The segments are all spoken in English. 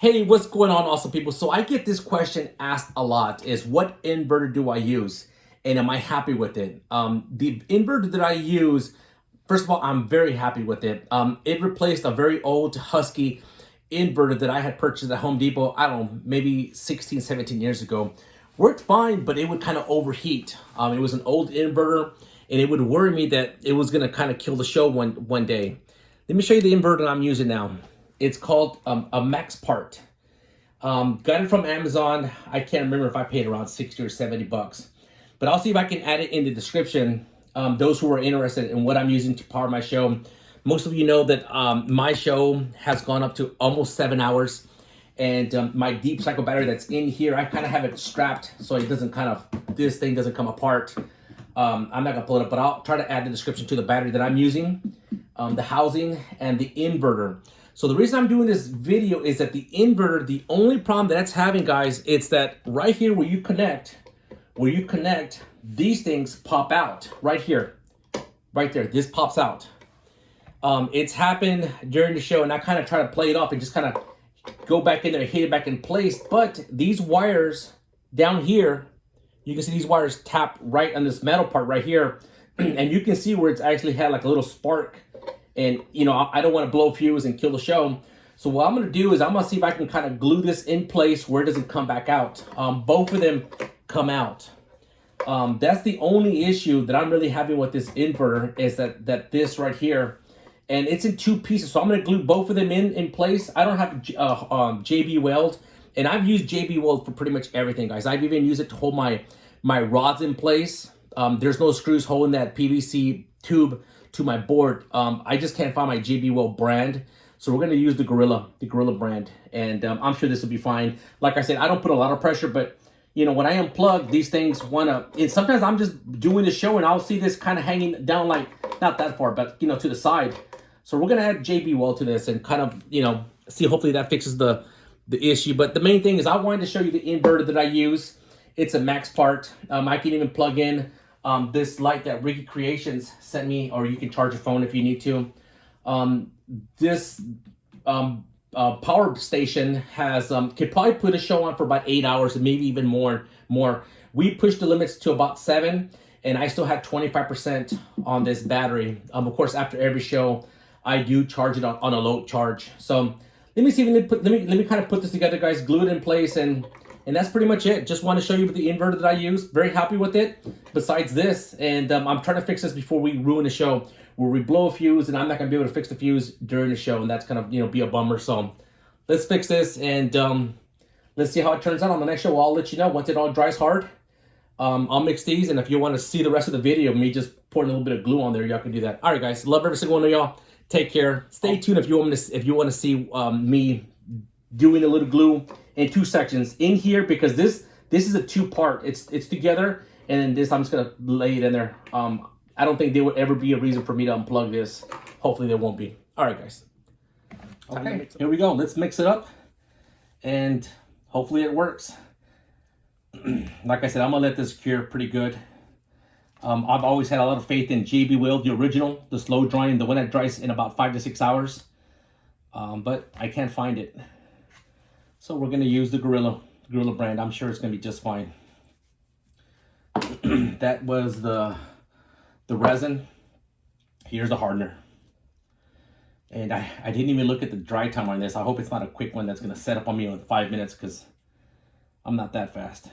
Hey, what's going on, awesome people? So I get this question asked a lot is what inverter do I use? And am I happy with it? The inverter that I use, first of all, I'm very happy with it. It replaced a very old Husky inverter that I had purchased at Home Depot, I don't know, maybe 16, 17 years ago. Worked fine, but it would kind of overheat. It was an old inverter and it would worry me that it was gonna kind of kill the show one day. Let me show you the inverter I'm using now. It's called a Max Part. Got it from Amazon. I can't remember if I paid around 60 or 70 bucks. But I'll see if I can add it in the description. Those who are interested in what I'm using to power my show. Most of you know that my show has gone up to almost 7 hours. And my deep cycle battery that's in here, I kind of have it strapped so it doesn't this thing doesn't come apart. I'm not gonna pull it up, but I'll try to add the description to the battery that I'm using, the housing, and the inverter. So the reason I'm doing this video is that the inverter, the only problem that's having, guys, it's that right here where you connect, these things pop out right here, right there. This pops out. It's happened during the show, and I kind of try to play it off and just kind of go back in there, hit it back in place. But these wires down here, you can see these wires tap right on this metal part right here, and you can see where it's actually had like a little spark. And, you know, I don't want to blow fuse and kill the show. So what I'm going to do is I'm going to see if I can kind of glue this in place where it doesn't come back out. Both of them come out. That's the only issue that I'm really having with this inverter is that this right here. And it's in two pieces. So I'm going to glue both of them in place. I don't have JB Weld. And I've used JB Weld for pretty much everything, guys. I've even used it to hold my rods in place. There's no screws holding that PVC tube to my board. I just can't find my JB Weld brand, so we're going to use the Gorilla brand, and I'm sure this will be fine. Like I said, I don't put a lot of pressure, but you know, when I unplug, these things sometimes I'm just doing the show and I'll see this kind of hanging down, like not that far, but you know, to the side. So we're going to add JB Weld to this and kind of, you know, see, hopefully that fixes the issue. But the main thing is I wanted to show you the inverter that I use. It's a Max Part. I can even plug in this light that Ricky Creations sent me, or you can charge your phone if you need to. This power station has could probably put a show on for about 8 hours and maybe even more. We pushed the limits to about 7, and I still had 25% on this battery. Of course, after every show, I do charge it on a low charge. So let me see. Let me kind of put this together, guys. Glue it in place, and that's pretty much it. Just want to show you the inverter that I use. Very happy with it. Besides this, and I'm trying to fix this before we ruin the show, where we blow a fuse, and I'm not gonna be able to fix the fuse during the show, and that's gonna, you know, be a bummer. So let's fix this, and let's see how it turns out on the next show. I'll let you know once it all dries hard. I'll mix these, and if you want to see the rest of the video, me just pouring a little bit of glue on there, y'all can do that. All right, guys, love every single one of y'all. Take care. Stay tuned if you want to see me doing a little glue in 2 sections in here, because this is a 2-part. It's together, and then this I'm just gonna lay it in there. I don't think there would ever be a reason for me to unplug this. Hopefully there won't be. All right, guys. Okay, here we go. Let's mix it up, and hopefully it works. Like I said, I'm gonna let this cure pretty good. I've always had a lot of faith in JB Weld, the original, the slow drying, the one that dries in about 5 to 6 hours. But I can't find it. So we're going to use the Gorilla brand. I'm sure it's going to be just fine. That was the resin. Here's the hardener. And I didn't even look at the dry time on this. I hope it's not a quick one that's going to set up on me in 5 minutes, because I'm not that fast.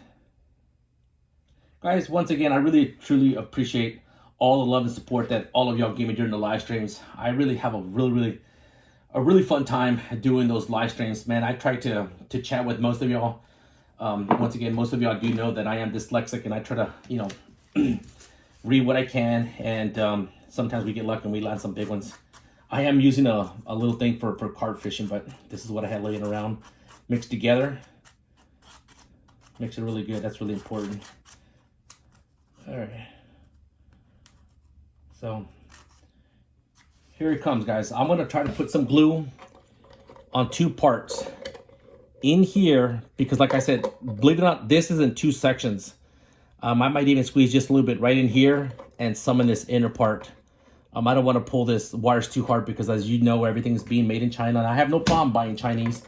Guys, once again, I really, truly appreciate all the love and support that all of y'all gave me during the live streams. I really have a really fun time doing those live streams, man. I try to chat with most of y'all. Once again, most of y'all do know that I am dyslexic, and I try to, you know, read what I can, and sometimes we get lucky and we land some big ones. I am using a little thing for carp fishing, but this is what I had laying around, mixed together. Makes it really good. That's really important. All right. So here it comes, guys. I'm going to try to put some glue on 2 parts in here, because like I said, believe it or not, this is in 2 sections. I might even squeeze just a little bit right in here and some in this inner part. I don't want to pull this wires too hard, because as you know, everything's being made in China, and I have no problem buying Chinese,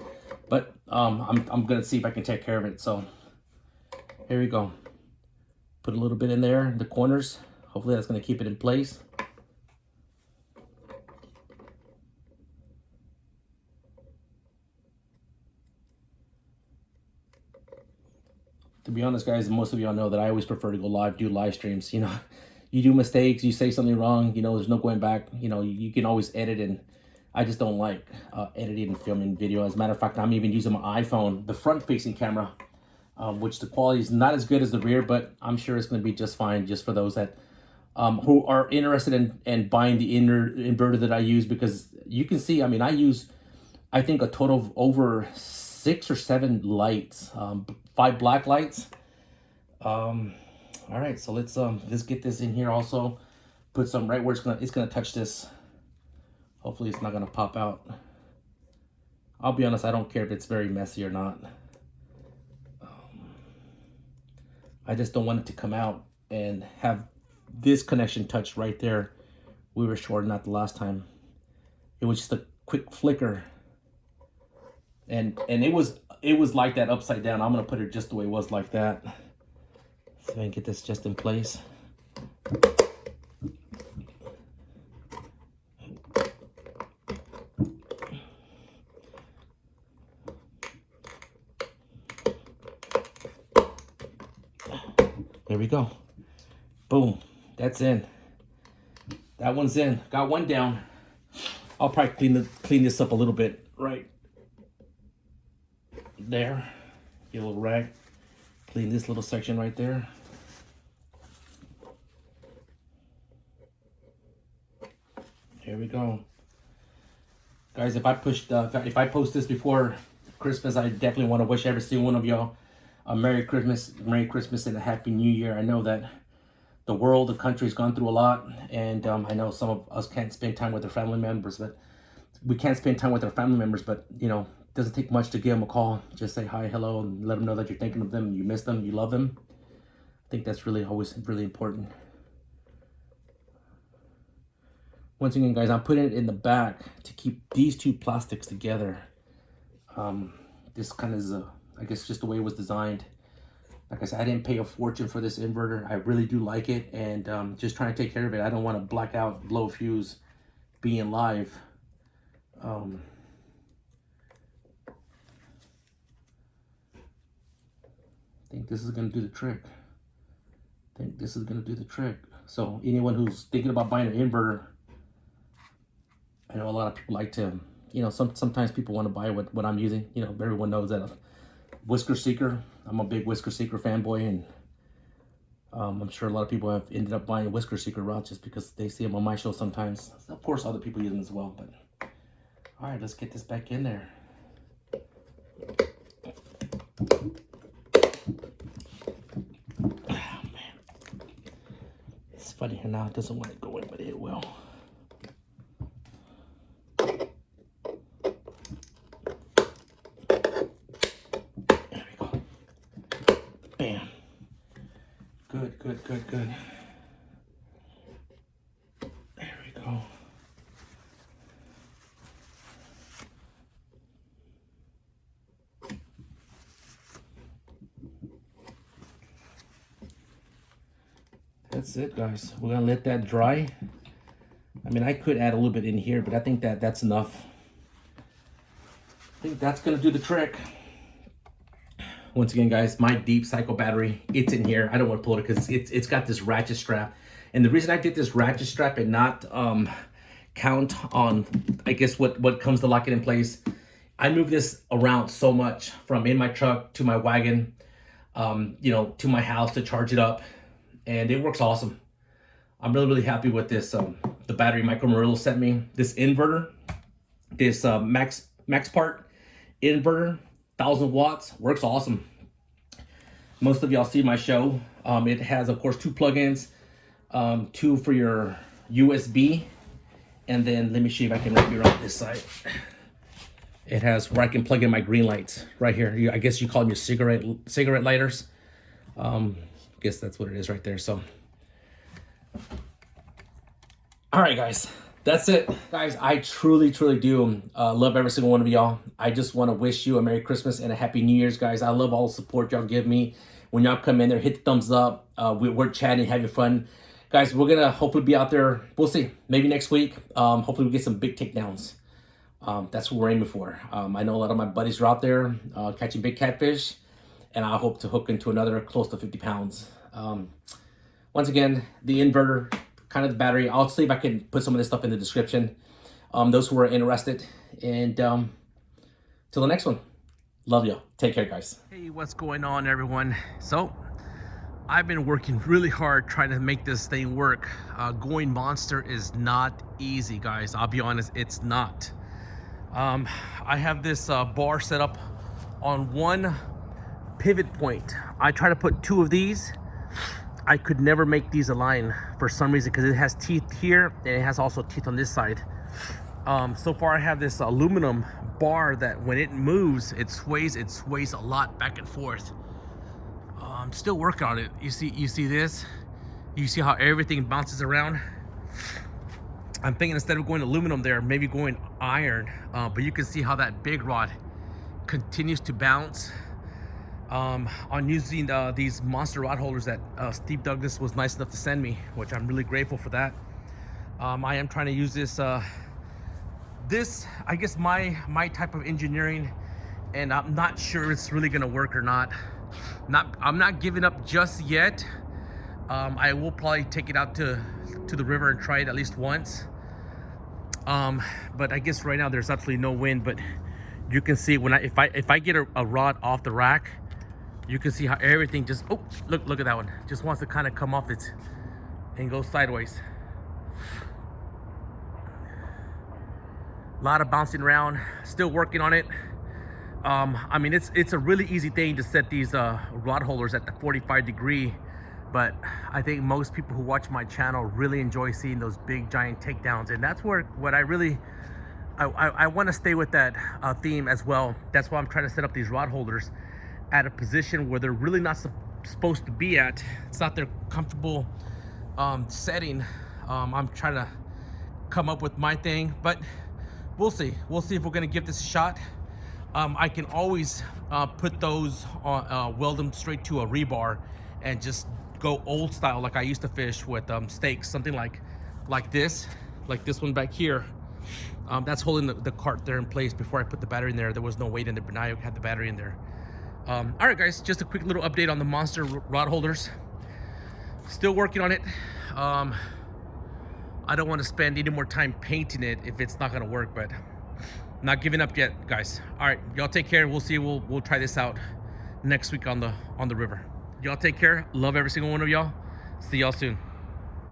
but I'm gonna see if I can take care of it. So here we go. Put a little bit in there in the corners. Hopefully that's gonna keep it in place. To be honest, guys, most of y'all know that I always prefer to go live, do live streams. You know, you do mistakes, you say something wrong, you know, there's no going back. You know, you can always edit, and I just don't like editing and filming video. As a matter of fact, I'm even using my iPhone, the front-facing camera, which the quality is not as good as the rear, but I'm sure it's going to be just fine, just for those that who are interested in buying the inverter that I use. Because you can see, I mean, I use, I think, a total of over 6 or 7 lights, 5 black lights. All right, so let's get this in here. Also, put some right where it's gonna touch this. Hopefully, it's not gonna pop out. I'll be honest, I don't care if it's very messy or not. I just don't want it to come out and have this connection touched right there. We were short, not the last time. It was just a quick flicker. And it was like that upside down. I'm gonna put it just the way it was, like that. So I can get this just in place. There we go. Boom. That's in. That one's in. Got one down. I'll probably clean this up a little bit right there. Get a little rag. Clean this little section right there. There we go. Guys, if I post this before Christmas, I definitely want to wish every single one of y'all a Merry Christmas, and a Happy New Year. I know that the world, the country's gone through a lot, and I know some of us can't spend time with their family members, but we can't spend time with our family members, but you know, it doesn't take much to give them a call. Just say hi, hello, and let them know that you're thinking of them, you miss them, you love them. I think that's really always really important. Once again, guys, I'm putting it in the back to keep these two plastics together. This kind of is, I guess, just the way it was designed. Like I said, I didn't pay a fortune for this inverter. I really do like it, and just trying to take care of it. I don't want to black out, blow fuse, being live. I think this is going to do the trick. So anyone who's thinking about buying an inverter, I know a lot of people like to, you know, sometimes people want to buy what I'm using. You know, everyone knows that Whisker Seeker. I'm a big Whisker Seeker fanboy, and I'm sure a lot of people have ended up buying Whisker Seeker routes just because they see them on my show sometimes. Of course, other people use them as well, but all right, let's get this back in there. Oh, man. It's funny here now, it doesn't want to go in, but it will. Good. There we go. That's it, guys. We're gonna let that dry. I mean, I could add a little bit in here, but I think that's enough. I think that's gonna do the trick. Once again, guys, my deep cycle battery, it's in here. I don't want to pull it because it's got this ratchet strap. And the reason I did this ratchet strap and not count on, I guess, what comes to lock it in place, I move this around so much from in my truck to my wagon, you know, to my house to charge it up. And it works awesome. I'm really happy with this. The battery Micro Murillo sent me, this inverter, this max part inverter, 1,000 watts, works awesome. Most of y'all see my show. It has, of course, 2 plugins, 2 for your USB, and then let me see if I can wrap you around this side. It has where I can plug in my green lights right here. I guess you call them your cigarette lighters. I guess that's what it is right there. So, all right, guys, That's it, guys. I truly do love every single one of y'all. I just want to wish you a Merry Christmas and a Happy New Year's, guys. I love all the support y'all give me. When y'all come in there, hit the thumbs up. We're chatting, having fun. Guys, we're going to hopefully be out there. We'll see. Maybe next week. Hopefully we get some big takedowns. That's what we're aiming for. I know a lot of my buddies are out there catching big catfish, and I hope to hook into another close to 50 pounds. Once again, the inverter, kind of the battery. I'll see if I can put some of this stuff in the description. Those who are interested. And till the next one. Love you. Take care, guys. Hey, what's going on, everyone? So, I've been working really hard trying to make this thing work. Going monster is not easy, guys. I'll be honest, it's not. I have this bar set up on one pivot point. I try to put two of these. I could never make these align for some reason because it has teeth here and it has also teeth on this side. So far I have this aluminum bar that when it moves, it sways a lot back and forth. I'm still working on it. You see this? You see how everything bounces around? I'm thinking instead of going aluminum there, maybe going iron, but you can see how that big rod continues to bounce. On using these monster rod holders that Steve Douglas was nice enough to send me, which I'm really grateful for that. I am trying to use this, I guess my type of engineering, and I'm not sure it's really gonna work or not. I'm not giving up just yet. I will probably take it out to the river and try it at least once. But I guess right now there's absolutely no wind, but you can see when if I get a rod off the rack, you can see how everything just, oh, look at that one. Just wants to kind of come off it and go sideways. A lot of bouncing around, still working on it. I mean, it's a really easy thing to set these rod holders at the 45-degree, but I think most people who watch my channel really enjoy seeing those big giant takedowns, and that's what I really, I want to stay with that theme as well. That's why I'm trying to set up these rod holders at a position where they're really not supposed to be at. It's not their comfortable setting. I'm trying to come up with my thing, but we'll see if we're gonna give this a shot. I can always put those on, weld them straight to a rebar and just go old style like I used to fish with stakes, something like this one back here. That's holding the cart there in place. Before I put the battery in there was no weight in it, but now I had the battery in there. All right, guys, just a quick little update on the monster rod holders. Still working on it. I don't want to spend any more time painting it if it's not gonna work, but not giving up yet, guys. All right, y'all take care. We'll see. We'll try this out next week on the river. Y'all take care. Love every single one of y'all. See y'all soon.